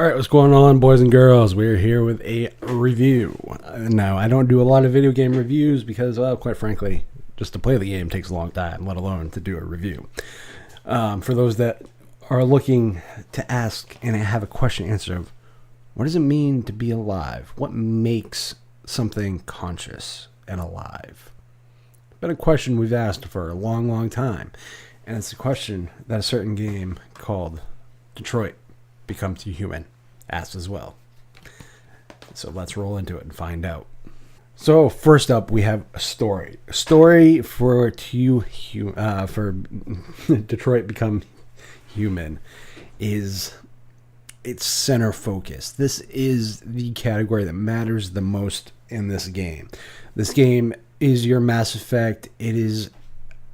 Alright, what's going on, boys and girls? We're here with a review. Now, I don't do a lot of video game reviews because, well, quite frankly, just to play the game takes a long time, let alone to do a review. For those that are looking to ask and have a question answer of, what does it mean to be alive? What makes something conscious and alive? It's been a question we've asked for a long, long time. And it's a question that a certain game called Detroit Become Human asked as well. So let's roll into it and find out. So first up, we have a story. A story for Detroit Become Human is its center focus. This is the category that matters the most in this game. This game is your Mass Effect. It is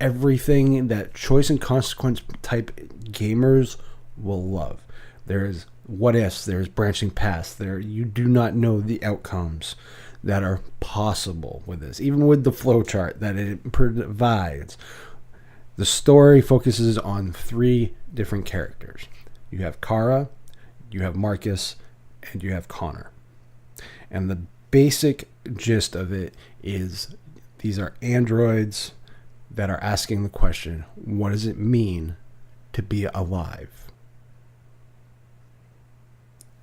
everything that choice and consequence type gamers will love. There's what ifs, there's branching paths, there you do not know the outcomes that are possible with this. Even with the flowchart that it provides, the story focuses on 3 different characters. You have Kara, you have Marcus, and you have Connor. And the basic gist of it is these are androids that are asking the question, what does it mean to be alive?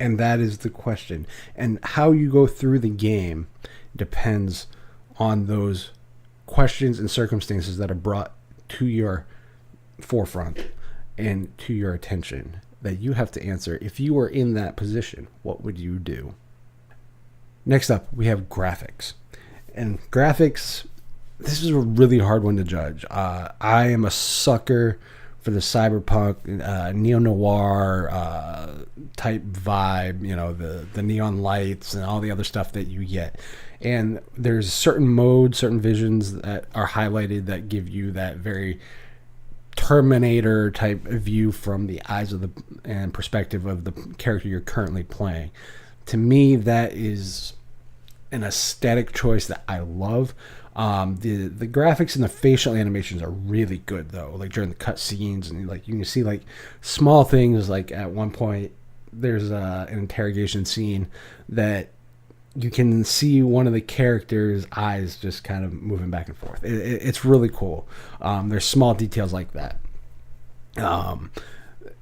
And that is the question. And how you go through the game depends on those questions and circumstances that are brought to your forefront and to your attention that you have to answer. If you were in that position, what would you do? Next up, we have graphics. And graphics, this is a really hard one to judge. I am a sucker for the cyberpunk, neo-noir type vibe, you know, the neon lights and all the other stuff that you get. And there's certain modes, certain visions that are highlighted that give you that very Terminator type view from the eyes of and perspective of the character you're currently playing. To me, that is an aesthetic choice that I love. The graphics and the facial animations are really good though, like during the cut scenes, and like you can see like small things, like at one point there's an interrogation scene that you can see one of the characters' eyes just kind of moving back and forth. It's really cool. There's small details like that.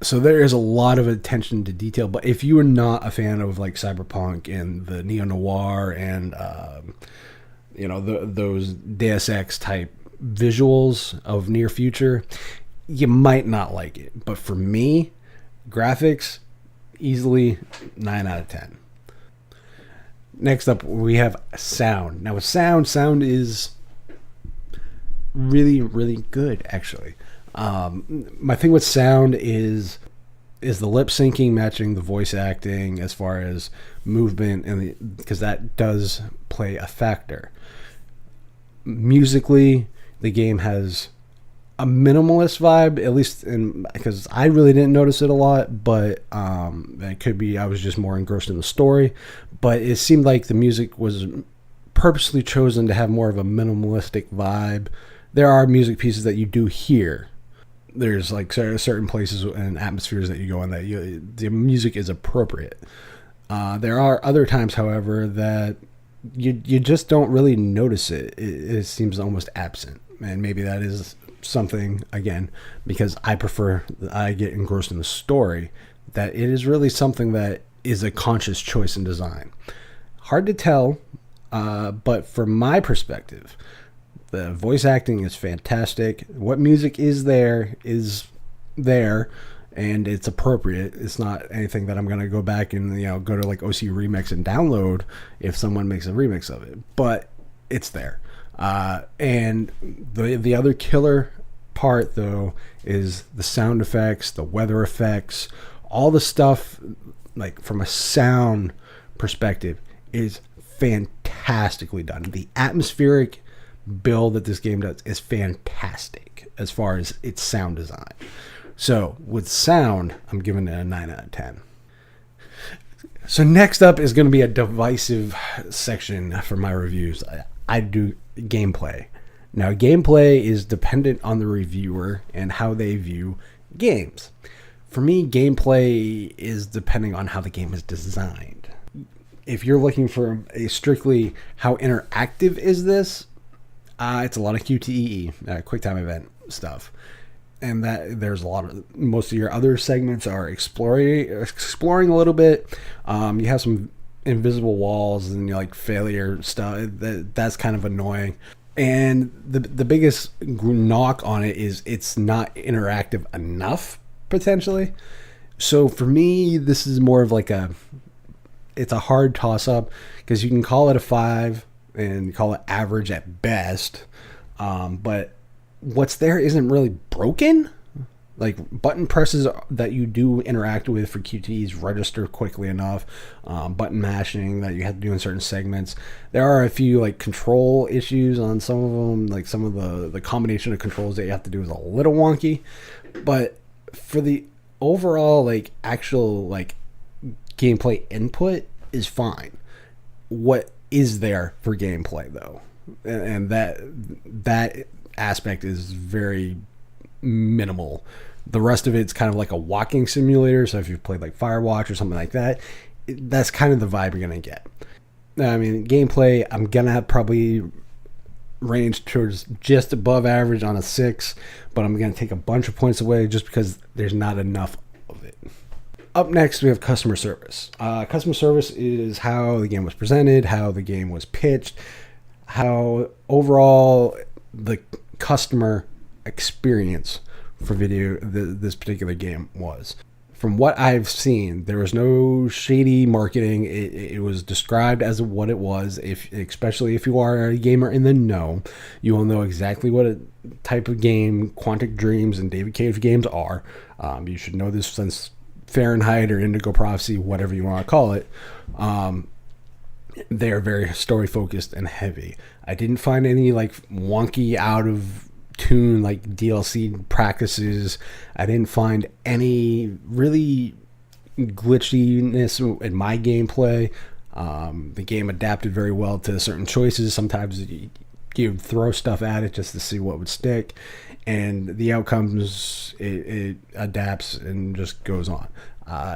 So there is a lot of attention to detail, but if you are not a fan of like cyberpunk and the neo-noir and those Deus Ex type visuals of near future, you might not like it. But for me, graphics, easily 9 out of 10. Next up, we have sound. Now with sound is really, really good, actually. My thing with sound is the lip syncing matching the voice acting as far as movement, and because that does play a factor. Musically, the game has a minimalist vibe, at least because I really didn't notice it a lot, but it could be I was just more engrossed in the story. But it seemed like the music was purposely chosen to have more of a minimalistic vibe. There are music pieces that you do hear. There's like certain places and atmospheres that you go in that the music is appropriate. There are other times, however, that you just don't really notice it. It seems almost absent, and maybe that is something, again, because I get engrossed in the story, that it is really something that is a conscious choice in design. Hard to tell, but from my perspective, the voice acting is fantastic. What music is there, and it's appropriate. It's not anything that I'm going to go back and go to like OC Remix and download if someone makes a remix of it. But it's there. And the other killer part though is the sound effects, the weather effects, all the stuff like from a sound perspective is fantastically done. The atmospheric build that this game does is fantastic as far as its sound design. So with sound, I'm giving it a 9 out of 10. So next up is going to be a divisive section for my reviews. I do gameplay. Now, gameplay is dependent on the reviewer and how they view games. For me, gameplay is depending on how the game is designed. If you're looking for a strictly how interactive is this, it's a lot of QTE, quick time event stuff. And that there's a lot of, most of your other segments are exploring a little bit. You have some invisible walls and like failure stuff. That's kind of annoying. And the biggest knock on it is it's not interactive enough, potentially. So for me, this is more of like it's a hard toss up, because you can call it a 5 and call it average at best. But what's there isn't really broken. Like, button presses that you do interact with for QTEs register quickly enough. Button mashing that you have to do in certain segments. There are a few like control issues on some of them. Like some of the combination of controls that you have to do is a little wonky. But for the overall like actual like gameplay input is fine. What is there for gameplay though? And that aspect is very minimal. The rest of it's kind of like a walking simulator. So if you've played like Firewatch or something like that, that's kind of the vibe you're going to get. I mean, gameplay, I'm going to probably range towards just above average on a 6, but I'm going to take a bunch of points away just because there's not enough of it. Up next, we have customer service. Customer service is how the game was presented, how the game was pitched, how overall the customer experience for this particular game was. From what I've seen, there was no shady marketing. It was described as what it was. Especially if you are a gamer in the know, you will know exactly what a type of game Quantic Dreams and David Cage games are. You should know this since Fahrenheit or Indigo Prophecy, whatever you want to call it. They're very story focused and heavy. I didn't find any like wonky out of tune like DLC practices. I didn't find any really glitchiness in my gameplay. The game adapted very well to certain choices. Sometimes you throw stuff at it just to see what would stick, and the outcomes it adapts and just goes on.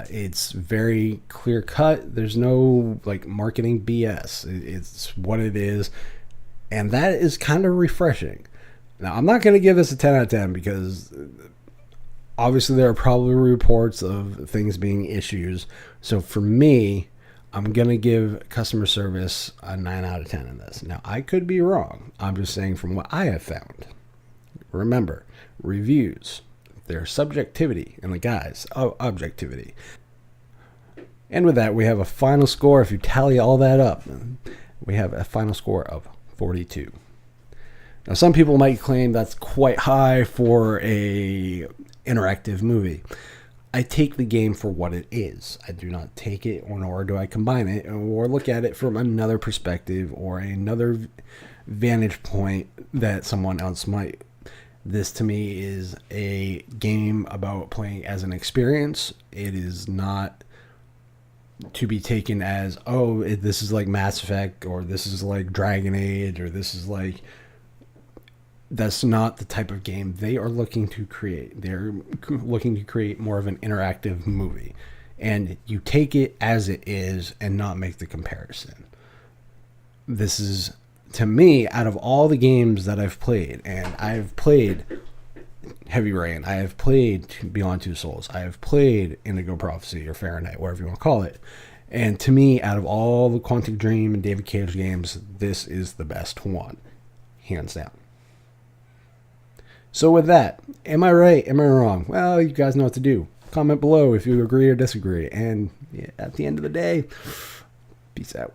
It's very clear cut. There's no like marketing BS. It's what it is, and that is kind of refreshing. Now, I'm not going to give this a 10 out of 10 because obviously there are probably reports of things being issues. So for me, I'm going to give customer service a 9 out of 10 in this. Now, I could be wrong. I'm just saying from what I have found. Remember, reviews, there's subjectivity in the guise of objectivity. And with that, we have a final score. If you tally all that up, we have a final score of 42. Now, some people might claim that's quite high for a interactive movie. I take the game for what it is. I do not take it, or nor do I combine it, or look at it from another perspective or another vantage point that someone else might. This, to me, is a game about playing as an experience. It is not to be taken as, oh, this is like Mass Effect, or this is like Dragon Age, or this is like... That's not the type of game they are looking to create. They're looking to create more of an interactive movie. And you take it as it is and not make the comparison. This is, to me, out of all the games that I've played, and I've played Heavy Rain, I have played Beyond Two Souls, I have played Indigo Prophecy or Fahrenheit, whatever you want to call it. And to me, out of all the Quantic Dream and David Cage games, this is the best one. Hands down. So with that, am I right? Am I wrong? Well, you guys know what to do. Comment below if you agree or disagree. And at the end of the day, peace out.